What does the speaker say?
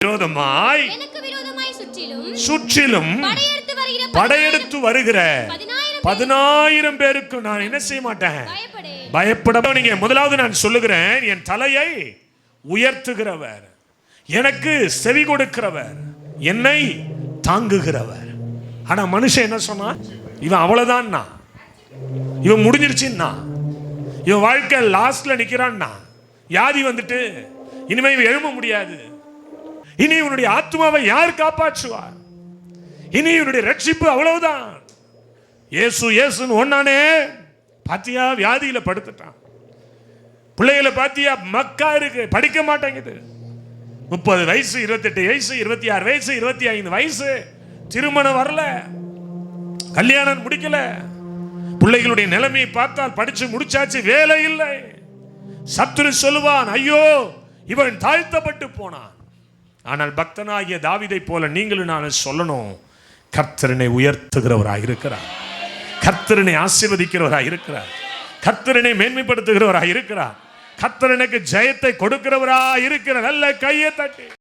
விரோதமாய் சுற்றிலும் படையெடுத்து வருகிற 10,000 பேருக்கு நான் என்ன செய்ய மாட்டேன், பயப்பட. நீங்க முதலாவது நான் சொல்லுகிறேன், என் தலையை உயர்த்துகிறவர், எனக்கு செவி கொடுக்கிறவர், என்னை தாங்குகிறவர். ஆனா மனுஷன் என்ன சொன்னா, இவன் அவ்வளவுதான், இவன் முடிஞ்சிருச்சுன்னா, இவன் வாழ்க்கை லாஸ்ட்ல நிக்கிறான்னா, வியாதி வந்துட்டு இனிமே இவன் எழும்ப முடியாது, இனி இவனுடைய ஆத்மாவை யார் காப்பாற்றுவார், இனி இவனுடைய ரட்சிப்பு அவ்வளவுதான். இயேசு இயேசுன்னு ஒன்னானே பாத்தியா, வியாதியில படுத்துட்டான். பிள்ளைகளை பாத்தியா, மக்கா இருக்கு, படிக்க மாட்டேங்குது. 30 வயசு, 28 வயசு, 26 வயசு, 25 வயசு, திருமணம் வரல, கல்யாணம் முடிக்கல. பிள்ளைகளுடைய நிலைமையை பார்த்தால் படிச்சு முடிச்சாச்சு, வேலை இல்லை. சத்துரு சொல்லுவான், ஐயோ இவன் தாழ்த்தப்பட்டு போனான். ஆனால் பக்தனாகிய தாவீதை போல நீங்களும் நான் சொல்லணும், கர்த்தரனை உயர்த்துகிறவராக இருக்கிறார், கர்த்தரனை ஆசீர்வதிக்கிறவராக இருக்கிறார், கர்த்தரனை மேன்மைப்படுத்துகிறவராக இருக்கிறார், கர்த்தர் எனக்கு ஜெயத்தை கொடுக்கிறவராக இருக்கிறார். நல்ல கையை தட்டி